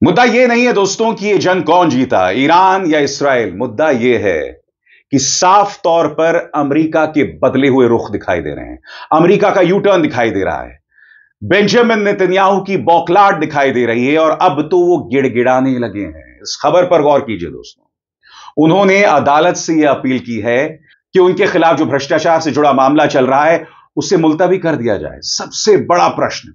मुद्दा यह नहीं है दोस्तों कि यह जंग कौन जीता, ईरान या इसराइल। मुद्दा यह है कि साफ तौर पर अमेरिका के बदले हुए रुख दिखाई दे रहे हैं। अमेरिका का यू टर्न दिखाई दे रहा है। बेंजामिन नेतन्याहू की बौखलाहट दिखाई दे रही है और अब तो वो गिड़गिड़ाने लगे हैं। इस खबर पर गौर कीजिए दोस्तों। उन्होंने अदालत से यह अपील की है कि उनके खिलाफ जो भ्रष्टाचार से जुड़ा मामला चल रहा है उसे मुलतवी कर दिया जाए। सबसे बड़ा प्रश्न,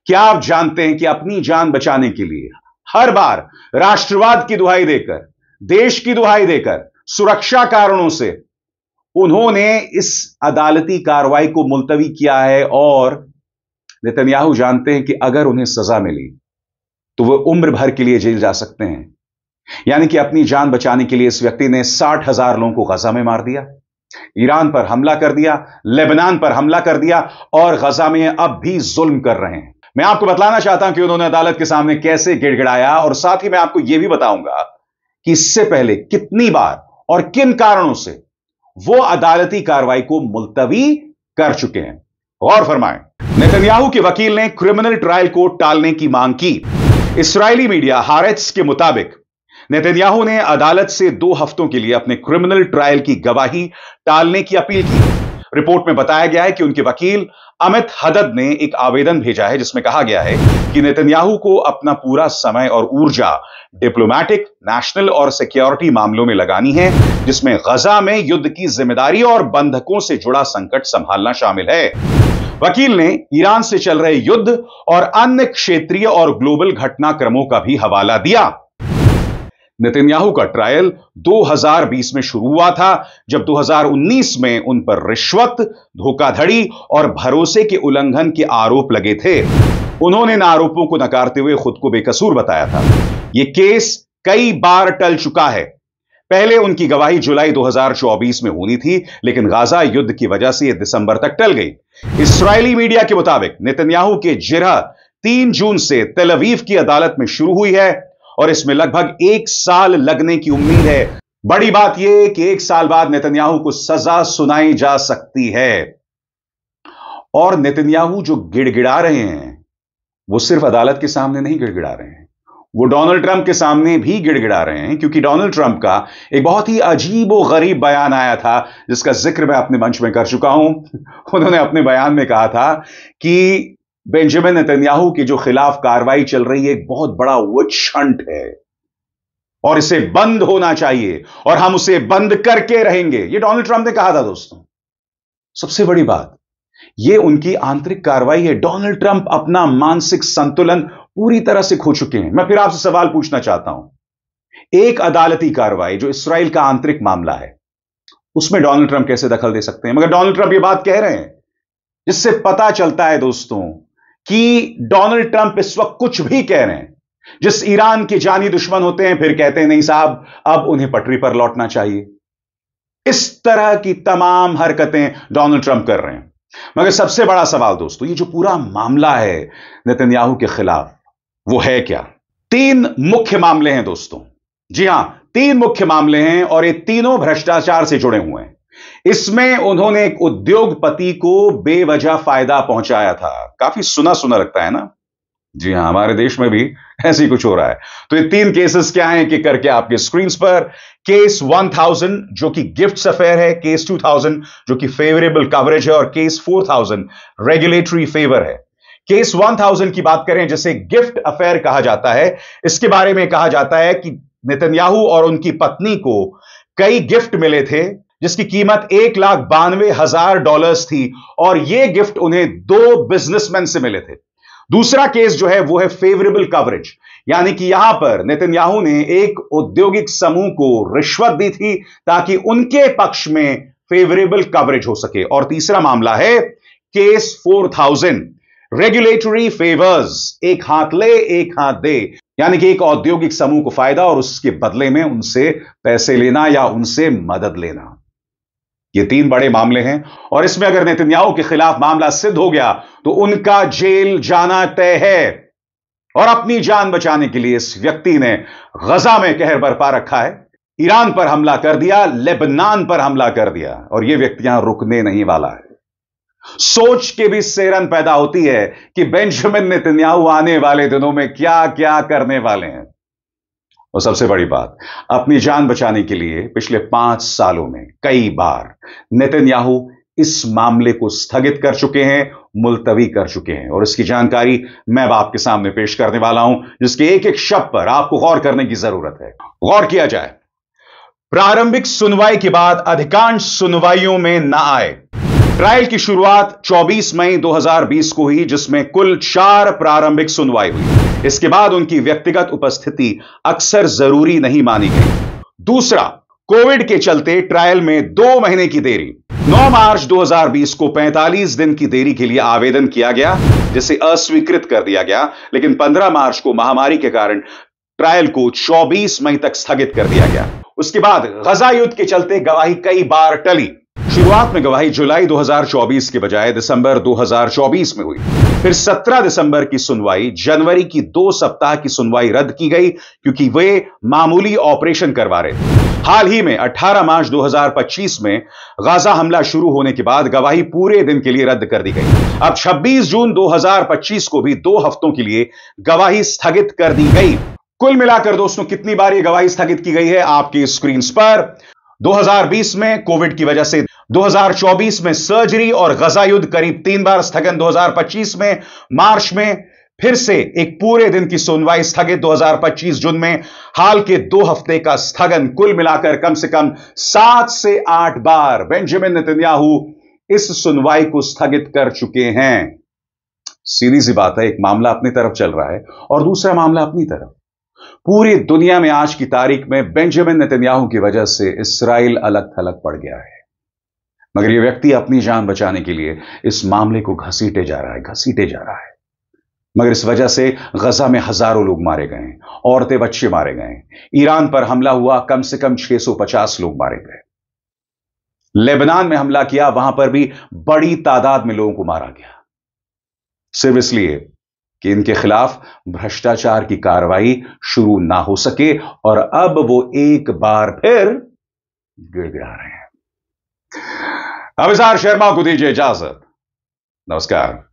क्या आप जानते हैं कि अपनी जान बचाने के लिए हर बार राष्ट्रवाद की दुहाई देकर, देश की दुहाई देकर, सुरक्षा कारणों से उन्होंने इस अदालती कार्रवाई को मुलतवी किया है। और नेतन्याहू जानते हैं कि अगर उन्हें सजा मिली तो वह उम्र भर के लिए जेल जा सकते हैं। यानी कि अपनी जान बचाने के लिए इस व्यक्ति ने 60,000 लोगों को गजा में मार दिया, ईरान पर हमला कर दिया, लेबनान पर हमला कर दिया और गजा में अब भी जुल्म कर रहे हैं। मैं आपको बतलाना चाहता हूं कि उन्होंने अदालत के सामने कैसे गिड़गिड़ाया और साथ ही मैं आपको यह भी बताऊंगा कि इससे पहले कितनी बार और किन कारणों से वो अदालती कार्रवाई को मुलतवी कर चुके हैं। गौर फरमाएं। नेतन्याहू के वकील ने क्रिमिनल ट्रायल को टालने की मांग की। इस्राएली मीडिया हारेट्स के मुताबिक नेतन्याहू ने अदालत से 2 हफ्तों के लिए अपने क्रिमिनल ट्रायल की गवाही टालने की अपील की। रिपोर्ट में बताया गया है कि उनके वकील अमित हदद ने एक आवेदन भेजा है जिसमें कहा गया है कि नेतन्याहू को अपना पूरा समय और ऊर्जा डिप्लोमैटिक, नेशनल और सिक्योरिटी मामलों में लगानी है, जिसमें गजा में युद्ध की जिम्मेदारी और बंधकों से जुड़ा संकट संभालना शामिल है। वकील ने ईरान से चल रहे युद्ध और अन्य क्षेत्रीय और ग्लोबल घटनाक्रमों का भी हवाला दिया। नेतन्याहू का ट्रायल 2020 में शुरू हुआ था, जब 2019 में उन पर रिश्वत, धोखाधड़ी और भरोसे के उल्लंघन के आरोप लगे थे। उन्होंने इन आरोपों को नकारते हुए खुद को बेकसूर बताया था। यह केस कई बार टल चुका है। पहले उनकी गवाही जुलाई 2024 में होनी थी, लेकिन गाजा युद्ध की वजह से यह दिसंबर तक टल गई। इस्राएली मीडिया के मुताबिक नेतन्याहू के जिरह 3 जून से तेल अवीव की अदालत में शुरू हुई है और इसमें लगभग 1 साल लगने की उम्मीद है। बड़ी बात यह कि 1 साल बाद नेतन्याहू को सजा सुनाई जा सकती है। और नेतन्याहू जो गिड़गिड़ा रहे हैं वो सिर्फ अदालत के सामने नहीं गिड़गिड़ा रहे हैं, वो डोनाल्ड ट्रंप के सामने भी गिड़गिड़ा रहे हैं, क्योंकि डोनाल्ड ट्रंप का एक बहुत ही अजीब और गरीब बयान आया था जिसका जिक्र मैं अपने मंच में कर चुका हूं। उन्होंने अपने बयान में कहा था कि बेंजामिन नेतन्याहू के जो खिलाफ कार्रवाई चल रही है एक बहुत बड़ा विच हंट है और इसे बंद होना चाहिए और हम उसे बंद करके रहेंगे। यह डोनाल्ड ट्रंप ने कहा था दोस्तों। सबसे बड़ी बात, यह उनकी आंतरिक कार्रवाई है। डोनाल्ड ट्रंप अपना मानसिक संतुलन पूरी तरह से खो चुके हैं। मैं फिर आपसे सवाल पूछना चाहता हूं, एक अदालती कार्रवाई जो इसराइल का आंतरिक मामला है उसमें डोनाल्ड ट्रंप कैसे दखल दे सकते हैं? मगर डोनाल्ड ट्रंप यह बात कह रहे हैं, जिससे पता चलता है दोस्तों कि डोनाल्ड ट्रंप इस वक्त कुछ भी कह रहे हैं। जिस ईरान के जानी दुश्मन होते हैं फिर कहते हैं नहीं साहब अब उन्हें पटरी पर लौटना चाहिए। इस तरह की तमाम हरकतें डोनाल्ड ट्रंप कर रहे हैं। मगर सबसे बड़ा सवाल दोस्तों, ये जो पूरा मामला है नेतन्याहू के खिलाफ वो है क्या? 3 मुख्य मामले हैं दोस्तों। जी हां, 3 मुख्य मामले हैं और ये तीनों भ्रष्टाचार से जुड़े हुए हैं। इसमें उन्होंने एक उद्योगपति को बेवजह फायदा पहुंचाया था। काफी सुना सुना लगता है ना? जी हां, हमारे देश में भी ऐसे ही कुछ हो रहा है। तो ये 3 केसेस क्या हैं कि करके आपके स्क्रीन पर। केस 1000 जो कि गिफ्ट्स अफेयर है, केस 2000 जो कि फेवरेबल कवरेज है और केस 4000 रेगुलेटरी फेवर है। केस 1000 की बात करें, जिसे गिफ्ट अफेयर कहा जाता है, इसके बारे में कहा जाता है कि नेतन्याहू और उनकी पत्नी को कई गिफ्ट मिले थे जिसकी कीमत $1,92,000 थी और यह गिफ्ट उन्हें 2 बिजनेसमैन से मिले थे। दूसरा केस जो है वो है फेवरेबल कवरेज, यानी कि यहां पर नेतन्याहू ने एक औद्योगिक समूह को रिश्वत दी थी ताकि उनके पक्ष में फेवरेबल कवरेज हो सके। और तीसरा मामला है केस 4000 रेगुलेटरी फेवर्स, एक हाथ ले एक हाथ दे, यानी कि एक औद्योगिक समूह को फायदा और उसके बदले में उनसे पैसे लेना या उनसे मदद लेना। ये 3 बड़े मामले हैं और इसमें अगर नेतन्याहू के खिलाफ मामला सिद्ध हो गया तो उनका जेल जाना तय है। और अपनी जान बचाने के लिए इस व्यक्ति ने गजा में कहर बरपा रखा है, ईरान पर हमला कर दिया, लेबनान पर हमला कर दिया और यह व्यक्ति यहां रुकने नहीं वाला है। सोच के भी सेरन पैदा होती है कि बेंजामिन नेतन्याहू आने वाले दिनों में क्या क्या करने वाले हैं। और सबसे बड़ी बात, अपनी जान बचाने के लिए पिछले 5 सालों में कई बार नेतन्याहू इस मामले को स्थगित कर चुके हैं, मुलतवी कर चुके हैं। और इसकी जानकारी मैं अब आपके सामने पेश करने वाला हूं, जिसके एक एक शब्द पर आपको गौर करने की जरूरत है। गौर किया जाए। प्रारंभिक सुनवाई के बाद अधिकांश सुनवाइयों में ना आए। ट्रायल की शुरुआत 24 मई 2020 को हुई, जिसमें कुल 4 प्रारंभिक सुनवाई हुई। इसके बाद उनकी व्यक्तिगत उपस्थिति अक्सर जरूरी नहीं मानी गई। दूसरा, कोविड के चलते ट्रायल में 2 महीने की देरी। 9 मार्च 2020 को 45 दिन की देरी के लिए आवेदन किया गया, जिसे अस्वीकृत कर दिया गया। लेकिन 15 मार्च को महामारी के कारण ट्रायल को 24 मई तक स्थगित कर दिया गया। उसके बाद गजा युद्ध के चलते गवाही कई बार टली। शुरुआत में गवाही जुलाई 2024 के बजाय दिसंबर 2024 में हुई। फिर 17 दिसंबर की सुनवाई जनवरी की 2 सप्ताह की सुनवाई रद्द की गई, क्योंकि वे मामूली ऑपरेशन करवा रहे थे। हाल ही में 18 मार्च 2025 में गाजा हमला शुरू होने के बाद गवाही पूरे दिन के लिए रद्द कर दी गई। अब 26 जून 2025 को भी 2 हफ्तों के लिए गवाही स्थगित कर दी गई। कुल मिलाकर दोस्तों, कितनी बार यह गवाही स्थगित की गई है आपकी स्क्रीन पर। 2020 में कोविड की वजह से, 2024 में सर्जरी और गजा युद्ध करीब 3 बार स्थगन, 2025 में मार्च में फिर से एक पूरे दिन की सुनवाई स्थगित, 2025 जून में हाल के 2 हफ्ते का स्थगन। कुल मिलाकर कम से कम 7 से 8 बार बेंजामिन नेतन्याहू इस सुनवाई को स्थगित कर चुके हैं। सीधी सी बात है, एक मामला अपनी तरफ चल रहा है और दूसरा मामला अपनी तरफ। पूरी दुनिया में आज की तारीख में बेंजामिन नेतन्याहू की वजह से इस्राइल अलग थलग पड़ गया है। मगर यह व्यक्ति अपनी जान बचाने के लिए इस मामले को घसीटे जा रहा है। मगर इस वजह से गजा में हजारों लोग मारे गए, औरतें बच्चे मारे गए। ईरान पर हमला हुआ, कम से कम 650 लोग मारे गए। लेबनान में हमला किया, वहां पर भी बड़ी तादाद में लोगों को मारा गया, सिर्फ इसलिए कि इनके खिलाफ भ्रष्टाचार की कार्रवाई शुरू ना हो सके। और अब वो एक बार फिर गिड़गिड़ा रहे हैं। अभिसार शर्मा को दीजिए इजाजत। नमस्कार।